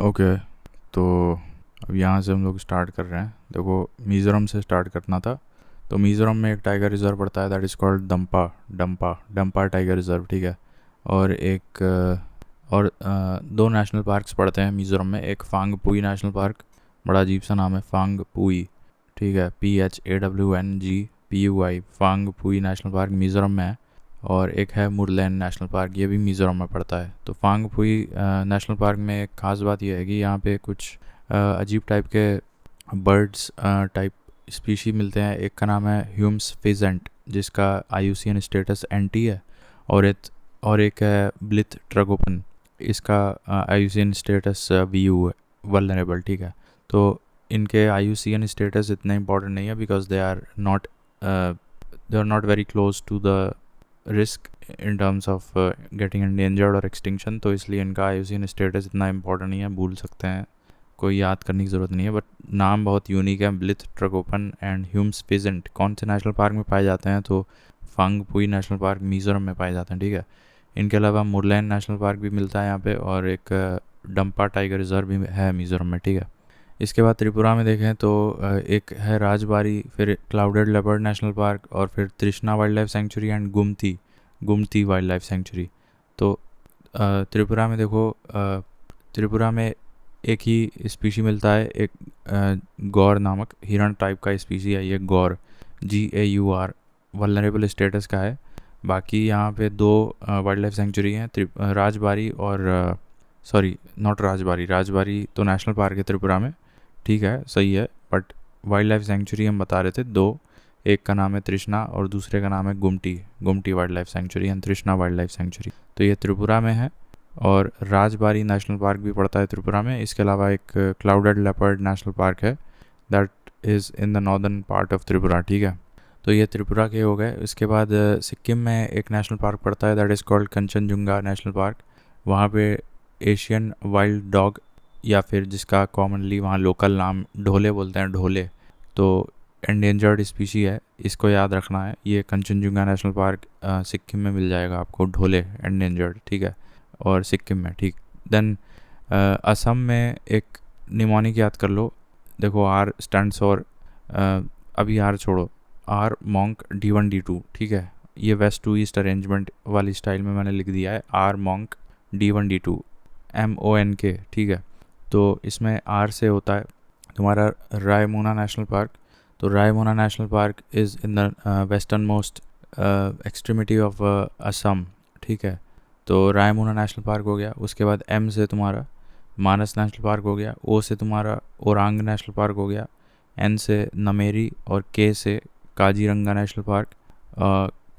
Okay, तो अब यहाँ से हम लोग स्टार्ट कर रहे हैं। देखो, मिज़ोरम से स्टार्ट करना था। तो मिज़ोरम में एक टाइगर रिज़र्व पड़ता है, that is called Dampa Dampa Dampa tiger reserve, ठीक है। और दो नेशनल पार्क्स पड़ते हैं मिज़ोरम में। एक फांगपुई नेशनल पार्क, बड़ा अजीब सा नाम है, फांगपुई, ठीक है, PHAWNGPUI, Phawngpui national park Mizoram में है। और एक है मुरलैन नेशनल पार्क, ये भी मिज़ोरम में पड़ता है। तो फांगपुई नेशनल पार्क में एक ख़ास बात यह है कि यहाँ पे कुछ अजीब टाइप के बर्ड्स टाइप स्पीशी मिलते हैं। एक का नाम है ह्यूम्स फिजेंट, जिसका IUCN स्टेटस NT है। और एक है ब्लिथ ट्रगोपन, इसका IUCN स्टेटस VU है, वल्नरेबल, ठीक है। तो इनके IUCN स्टेटस इतने इंपॉर्टेंट नहीं है, because they are not very close to the risk in terms of getting endangered और एक्सटिंक्शन। तो इसलिए इनका IUCN स्टेटस इतना इंपॉर्टेंट नहीं है, भूल सकते हैं, कोई याद करने की ज़रूरत नहीं है। बट नाम बहुत यूनिक है, ब्लिथ ट्रगोपन एंड ह्यूम्स फिजेंट। कौन से नेशनल पार्क में पाए जाते हैं? तो फांगपुई नेशनल पार्क मिज़ोरम में पाए जाते हैं, ठीक है। इनके अलावा मुरलैन नेशनल पार्क भी मिलता है यहाँ पे, और एक डम्पा टाइगर रिजर्व भी है मिज़ोरम में, ठीक है। इसके बाद त्रिपुरा में देखें तो एक है राजबारी, फिर क्लाउडेड लेपर्ड नेशनल पार्क, और फिर तृष्णा wild life sanctuary and गुमती wild life sanctuary. तो त्रिपुरा में देखो, त्रिपुरा में एक ही स्पीशी मिलता है, एक गौर नामक हिरण टाइप का स्पीशी है ये, गौर, GAUR, वल्नरेबल स्टेटस का है। बाकी यहाँ पे दो वाइल्ड लाइफ सेंचुरी हैं, राजबारी और सॉरी, नॉट राजबारी, राजबारी तो नेशनल पार्क है त्रिपुरा में, ठीक है, सही है। बट वाइल्ड लाइफ सेंचुरी हम बता रहे थे दो, एक का नाम है तृष्णा और दूसरे का नाम है गुमटी वाइल्ड लाइफ सेंचुरी एंड तृष्णा वाइल्ड लाइफ सेंचुरी। तो ये त्रिपुरा में है। और राजबारी नेशनल पार्क भी पड़ता है त्रिपुरा में। इसके अलावा एक क्लाउडेड लेपर्ड नेशनल पार्क है, that is in the northern part of Tripura, ठीक है। तो ये त्रिपुरा के हो गए। इसके बाद सिक्किम में एक नेशनल पार्क पड़ता है, that is called Kanchenjunga national park. वहाँ पे एशियन वाइल्ड डॉग, या फिर जिसका कॉमनली वहाँ लोकल नाम ढोले बोलते हैं, ढोले, तो एंडेंजर्ड स्पीशी है, इसको याद रखना है। ये कंचनजुंगा नेशनल पार्क सिक्किम में मिल जाएगा आपको, ढोले एंडेंजर्ड, ठीक है, और सिक्किम में, ठीक। देन असम में एक निमोनिक याद कर लो। देखो, R स्टैंड्स फॉर, अभी R छोड़ो, R मॉन्क D1 D2, ठीक है। ये वेस्ट टू ईस्ट अरेंजमेंट वाली स्टाइल में मैंने लिख दिया है, R monk D1 D2 MONK, ठीक है। तो इसमें R से होता है तुम्हारा रायमोना नेशनल पार्क। तो Raimona national park is in the western most extremity of Assam, ठीक है। तो रायमोना नेशनल पार्क हो गया। उसके बाद M से तुम्हारा मानस नेशनल पार्क हो गया, O से तुम्हारा ओरांग नेशनल पार्क हो गया, N से नमेरी, और K से Kaziranga national park.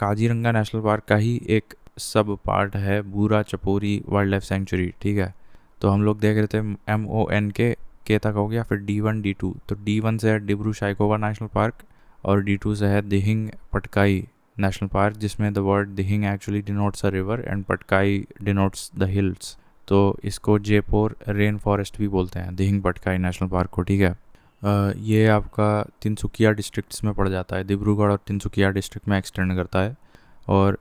Kaziranga national park का ही एक सब पार्ट है बूरा चपोरी वाइल्ड लाइफ सेंचुरी, ठीक है। तो हम लोग देख रहे थे MONK, के तक हो गया, फिर D1 D2। तो D1 से है डिब्रू साइखोवा नेशनल पार्क, और D2 से है दिहिंग पटकाई नेशनल पार्क, जिसमें the word Dihing actually denotes a river and Patkai denotes the hills. तो इसको जयपुर रेन फॉरेस्ट भी बोलते हैं, दिहिंग पटकाई नेशनल पार्क को, ठीक है। ये आपका तिनसुकिया डिस्ट्रिक्ट्स में पड़ जाता है, डिब्रूगढ़ और तिनसुकिया डिस्ट्रिक्ट में एक्सटेंड करता है। और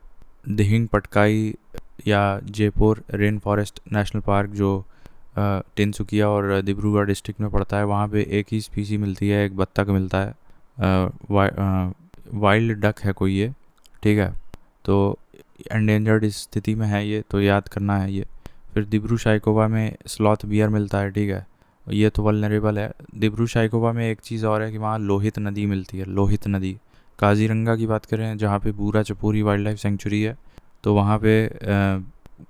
दिहिंग पटकाई या Jaipur rain forest national park जो तिनसुकिया और डिब्रूगढ़ डिस्ट्रिक्ट में पड़ता है, वहाँ पे एक ही स्पीसी मिलती है, एक बत्तख मिलता है, वाइल्ड डक है कोई ये, ठीक है। तो एंडेंजर्ड स्थिति में है ये, तो याद करना है ये। फिर डिब्रू साइखोवा में स्लॉथ बियर मिलता है, ठीक है, ये तो वल्नरेबल है। डिब्रू साइखोवा में एक चीज़ और है कि वहाँ लोहित नदी मिलती है, लोहित नदी। काजीरंगा की बात करें, जहाँ पे बूरा चपोरी वाइल्ड लाइफ सेंचुरी है, तो वहाँ पे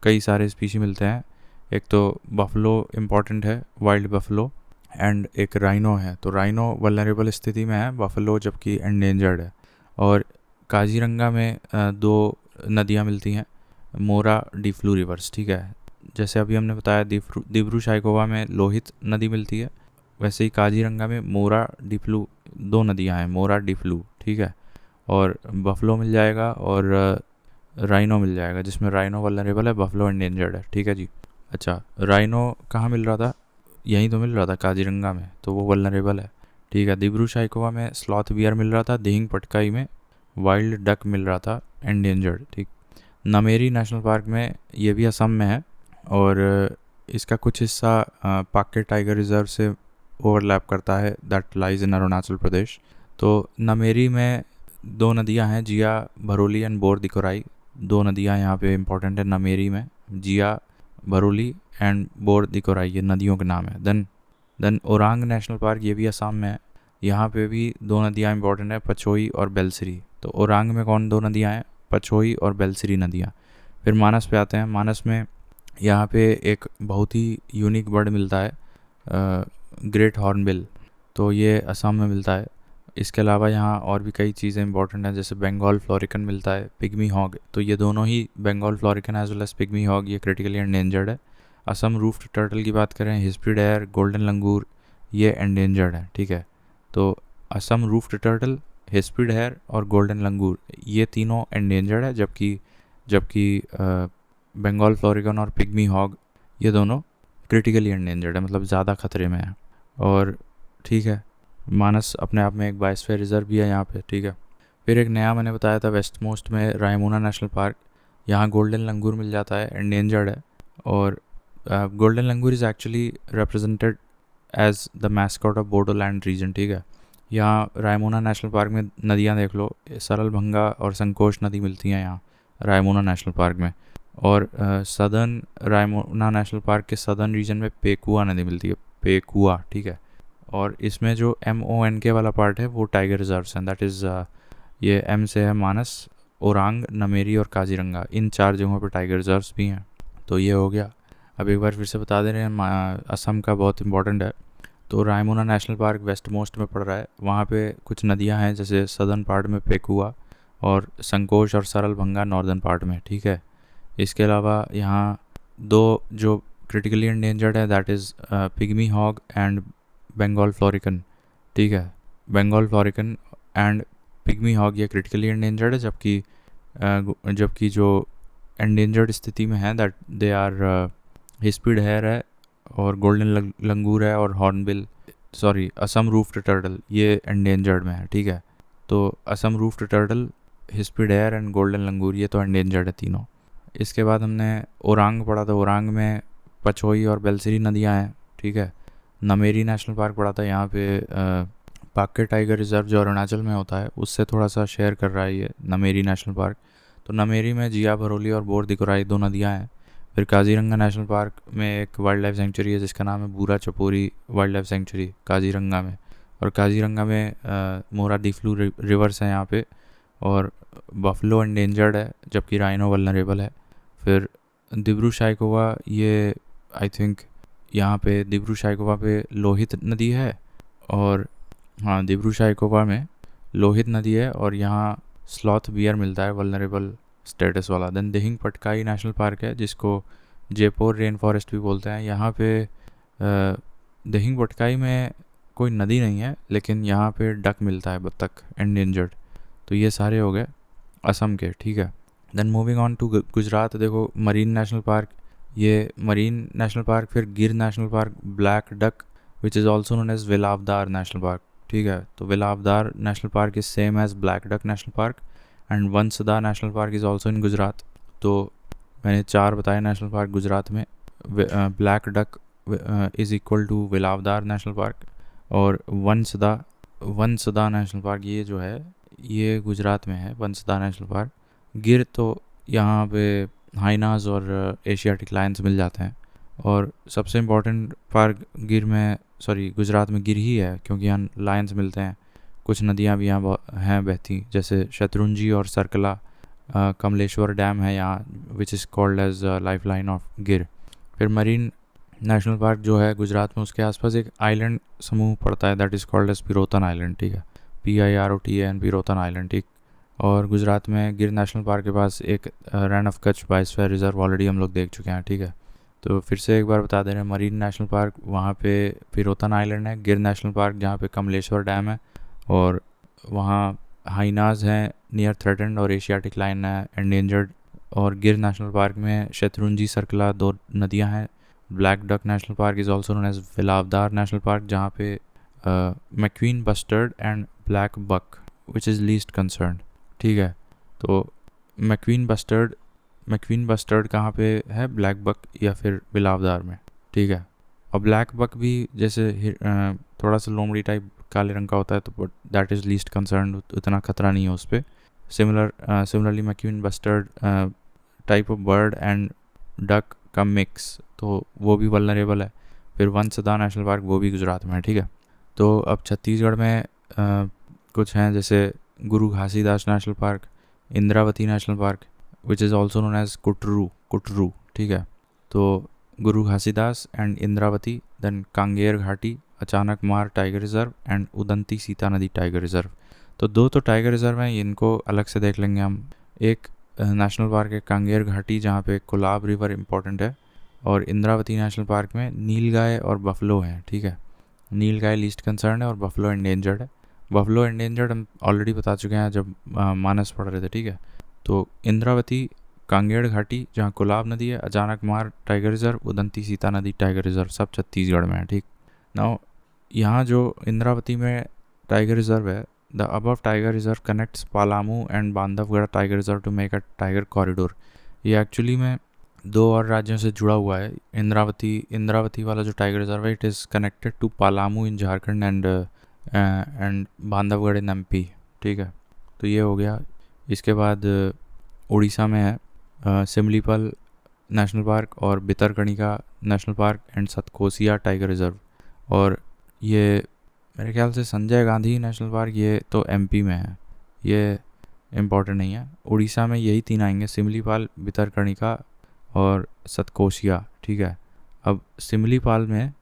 कई सारे स्पीशी मिलते हैं। एक तो बफलो इम्पॉर्टेंट है, वाइल्ड बफलो, एंड एक राइनो है। तो राइनो वल्नरेबल स्थिति में है, बफलो जबकि एंडेंजर्ड है। और काजीरंगा में दो नदियाँ मिलती हैं, मोरा डिफ्लू रिवर्स, ठीक है। जैसे अभी हमने बताया डिब्रू साइखोवा में लोहित नदी मिलती है, वैसे ही काजीरंगा में मोरा डिफ्लू, दो नदियाँ हैं, मोरा डिफ्लू, ठीक है। और बफलो मिल जाएगा, और राइनो मिल जाएगा, जिसमें राइनो वल्नरेबल है, बफलो एंडेंजर्ड है, ठीक है जी। अच्छा, राइनो कहाँ मिल रहा था? यहीं तो मिल रहा था, काजीरंगा में, तो वो वल्नरेबल है, ठीक है। डिब्रू साइखोवा में स्लॉथ बियर मिल रहा था, दिहिंग पटकाई में वाइल्ड डक मिल रहा था, एंडेंजर्ड, ठीक। नमेरी नेशनल पार्क में, ये भी असम में है, और इसका कुछ हिस्सा पाक्के टाइगर रिजर्व से ओवरलैप करता है, that lies in Arunachal Pradesh. तो नमेरी में दो नदियां हैं, जिया भरोली एंड बोर दिकोराई। दो नदियां यहाँ पे इंपॉर्टेंट है नमेरी में, जिया भरोली एंड बोर दिकोराई, ये नदियों के नाम है। देन ओरांग नेशनल पार्क, ये भी असम में है। यहाँ पे भी दो नदियाँ इंपॉर्टेंट है, पछोई और बेलसरी। तो ओरांग में कौन दो नदियाँ हैं? पछोई और बेलसरी नदियाँ। फिर मानस पे आते हैं। मानस में यहाँ पे एक बहुत ही यूनिक बर्ड मिलता है, ग्रेट हॉर्नबिल। तो ये असम में मिलता है। इसके अलावा यहाँ और भी कई चीज़ें इंपॉर्टेंट हैं, जैसे बंगाल फ्लोरिकन मिलता है, पिग्मी हॉग। तो ये दोनों ही, Bengal florican as well as pygmy hog, ये क्रिटिकली एंडेंजर्ड है। असम रूफ्ड टर्टल की बात करें, हिस्प्रिड एयर, गोल्डन लंगूर, ये एंडेंजर्ड है, ठीक है। तो Assam roofed turtle, hispid hair और गोल्डन लंगूर, ये तीनों एंडेंजर्ड है, जबकि जबकि बंगाल फ्लोरिकन और पिग्मी हॉग ये दोनों क्रिटिकली एंडेंजर्ड है, मतलब ज़्यादा खतरे में है। और ठीक है, मानस अपने आप में एक बायोस्फीयर रिजर्व भी है यहाँ पे, ठीक है। फिर एक नया मैंने बताया था वेस्ट मोस्ट में रायमोना नेशनल पार्क, यहाँ गोल्डन लंगूर मिल जाता है, एंडेंजर्ड है। और golden langur is actually represented as the mascot of Bodoland region, ठीक है। यहाँ रायमोना नेशनल पार्क में नदियाँ देख लो, सरल भंगा और संकोश नदी मिलती हैं यहाँ रायमोना नेशनल पार्क में। और सदर्न रायमोना नेशनल पार्क के सदर्न रीजन में पेकुआ नदी मिलती है, पेकुआ, ठीक है। और इसमें जो MONK वाला पार्ट है वो टाइगर रिजर्व्स हैं, दैट इज़ ये M से है मानस, ओरांग, नमेरी और काजीरंगा, इन 4 जगहों पर टाइगर रिजर्व्स भी हैं। तो ये हो गया। अब एक बार फिर से बता दे रहे हैं, असम का बहुत इंपॉर्टेंट है। तो Raimona national park west most में पड़ रहा है, वहाँ पे कुछ नदियाँ हैं, जैसे सदर्न पार्ट में पेकुआ और संकोश और सरल भंगा नॉर्दर्न पार्ट में, ठीक है। इसके अलावा यहाँ दो जो क्रिटिकली एंडेंजर्ड है, that is pygmy hog and Bengal florican, ठीक है। Bengal florican and pygmy hog ये क्रिटिकली एंडेंजर्ड है, जबकि जो एंडेंजर्ड स्थिति में है that they are hispid hare है और गोल्डन लंगूर है और hornbill, sorry, Assam roofed turtle, ये एंडेंजर्ड में है, ठीक है। तो Assam roofed turtle, hispid hare and golden langur, ये तो एंडेंजर्ड है तीनों। इसके बाद हमने ओरांग पढ़ा था, ओरांग में पछोई और बेलसरी नदियाँ हैं, ठीक है। नमेरी नेशनल पार्क पढ़ा था, यहाँ पे पाक्के टाइगर रिजर्व जो अरुणाचल में होता है उससे थोड़ा सा शेयर कर रहा है ये नमेरी नेशनल पार्क। तो नमेरी में जिया भरोली और बोर दिकोराई दो नदियाँ हैं। फिर काजीरंगा नेशनल पार्क में एक वाइल्ड लाइफ सेंचुरी है जिसका नाम है बूरा Chapori wild life sanctuary, Kaziranga में। और काजीरंगा में मोरा दीफ्लू रिवर्स हैं यहाँ पे, और बफलो एंडेंजर्ड है, जबकि राइनो वल्नरेबल है। फिर दिब्रू साइकोवा, ये आई थिंक यहाँ पे दिब्रू साइकोवा पे लोहित नदी है, और हाँ, दिब्रू साइकोवा में लोहित नदी है, और यहाँ स्लॉथ बियर मिलता है वल्नरेबल स्टेटस वाला। Then Dihing Patkai national park है, जिसको जयपुर रेन फॉरेस्ट भी बोलते हैं। यहाँ पे दिहिंग पटकाई में कोई नदी नहीं है, लेकिन यहाँ पे डक मिलता है, बत्तख, एंडेंजर्ड। तो ये सारे हो गए असम के, ठीक है। Then moving on to Gujarat, देखो मरीन नेशनल पार्क, ये मरीन नेशनल पार्क। फिर Gir national park, black buck which is also known as Velavadar national park, ठीक है। तो Velavadar national park is same as black buck national park, and Vansda national park is also in Gujarat. तो मैंने 4 बताए national park Gujarat में। Black buck is equal to Velavadar national park, और Vansda national park ये जो है ये गुजरात में है, वंसदा नेशनल पार्क। गिर तो यहाँ पे हाइनाज और एशियाटिक लायंस मिल जाते हैं। और सबसे इम्पोर्टेंट पार्क गुजरात में गिर ही है, क्योंकि यहाँ लायंस मिलते हैं। कुछ नदियाँ भी यहाँ हैं बहती, जैसे शत्रुंजी और सरकला। कमलेश्वर डैम है यहाँ, which is called as life line of Gir. फिर मरीन नेशनल पार्क जो है गुजरात में, उसके आसपास एक आइलैंड समूह पड़ता है, that is called as Pirotan island, ठीक है, PIROTAN, पिरोतन आइलैंड, ठीक। और गुजरात में गिर नेशनल पार्क के पास एक run of Kutch biosphere reserve already हम लोग देख चुके हैं, ठीक है। तो फिर से एक बार बता दे रहे हैं, मरीन नेशनल पार्क वहाँ पे पिरोतन आइलैंड है। गिर नेशनल पार्क जहाँ पे कमलेश्वर डैम है, और वहाँ हाइनाज हैं नियर थ्रेटेंड, और एशियाटिक लाइन है एंडेंजर्ड। और गिर नेशनल पार्क में शत्रुंजी सर्कला 2 नदियाँ हैं। Black buck national park is also known as Velavadar national park, जहाँ पे MacQueen bustard and black buck which is least concern, ठीक है। तो मैक्वीन बस्टर्ड कहाँ पे है, ब्लैक बक या फिर वेलावदार में? ठीक है। और ब्लैक बक भी जैसे थोड़ा सा लोमड़ी टाइप काले रंग का होता है, तो but that is least concern, उतना खतरा नहीं है उस पर। Similarly MacQueen bustard type of bird and duck का मिक्स, तो वो भी वल्नरेबल है। फिर वंसदा नेशनल पार्क, वो भी गुजरात में है, ठीक है। तो अब छत्तीसगढ़ में कुछ हैं जैसे Guru Ghasidas national park, Indravati national park which is also known as Kutru, ठीक है। तो Guru Ghasidas and Indravati, then Kanger Ghati, Achanakmar tiger reserve and Udanti Sitanadi tiger reserve. तो दो तो टाइगर रिजर्व हैं, इनको अलग से देख लेंगे हम। एक नेशनल पार्क है कांगेर घाटी, जहाँ पे कोलाब रिवर इम्पॉर्टेंट है, और इंद्रावती नेशनल पार्क में नीलगाय और बफलो हैं, ठीक है। नीलगाय लीस्ट कंसर्न है और बफलो एंडेंजर्ड है। बफलो एंडेंजर्ड हम ऑलरेडी बता चुके हैं जब मानस पढ़ रहे थे, ठीक है। तो इंद्रावती कांगेर घाटी जहाँ कोलाब नदी है, अचानक मार tiger reserve, Udanti Sitanadi tiger reserve, सब छत्तीसगढ़ में है, ठीक। नाउ यहाँ जो इंद्रावती में टाइगर रिजर्व है, the above tiger reserve connects Palamu and Bandhavgarh tiger reserve to make a tiger corridor. ये एक्चुअली में दो और राज्यों से जुड़ा हुआ है। इंद्रावती वाला जो टाइगर रिजर्व है, it is connected to Palamu in Jharkhand and Bandhavgarh in MP, ठीक है। तो ये हो गया। इसके बाद उड़ीसा में है सिमलीपाल नेशनल पार्क और Bhitarkanika national park and Satkosia tiger reserve. और ये मेरे ख्याल से संजय गांधी नेशनल पार्क, ये तो एमपी में है, ये इम्पॉर्टेंट नहीं है। उड़ीसा में यही तीन आएंगे, सिमलीपाल, भितरकनिका और सतकोसिया, ठीक है। अब सिमलीपाल में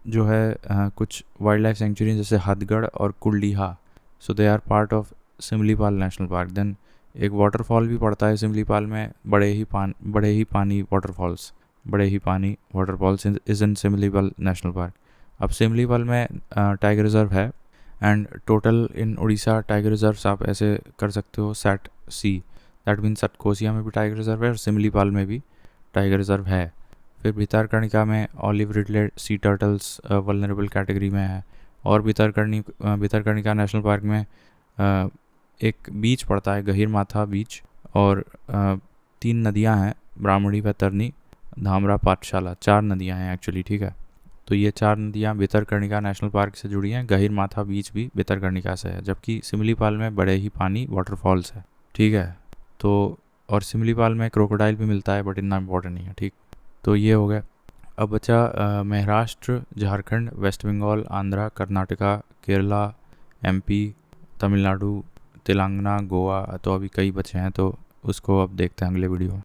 जो है कुछ वाइल्ड लाइफ सेंचुरी जैसे हथगढ़ और Kuldiha, so they are part of Similipal national park. Then एक वाटरफॉल भी पड़ता है सिमलीपाल में, बड़े ही पानी waterfalls is in Similipal national park. अब सिमलीपाल में टाइगर रिजर्व है, and total in Orissa tiger reserves आप ऐसे कर सकते हो, सेट सी, दैट मीन सतकोसिया में भी टाइगर रिजर्व है और सिमलीपाल में भी टाइगर रिजर्व है। फिर भितरकनिका में ऑलिव रिडले सी टर्टल्स वल्नरेबल कैटेगरी में है। और भितरकनिका नेशनल पार्क में एक बीच पड़ता है, गहीर माथा बीच, और 3 नदियां हैं, ब्राह्मणी, वैतरणी, धामरा, पाठशाला, 4 नदियां हैं एक्चुअली, ठीक है। तो ये 4 नदियाँ भितरकनिका नेशनल पार्क से जुड़ी हैं। गहीर माथा बीच भी भितरकनिका से है, जबकि सिमलीपाल में बड़े ही पानी वाटरफॉल्स है, ठीक है। तो और सिमलीपाल में क्रोकोडाइल भी मिलता है, बट इतना इम्पोर्टेंट नहीं है, ठीक। तो ये हो गया। अब बचा महाराष्ट्र, झारखंड, वेस्ट बंगाल, आंध्रा, कर्नाटका, केरला, एमपी, तमिलनाडु, तेलंगाना, गोवा। तो अभी कई बचे हैं, तो उसको अब देखते हैं अगले वीडियो में।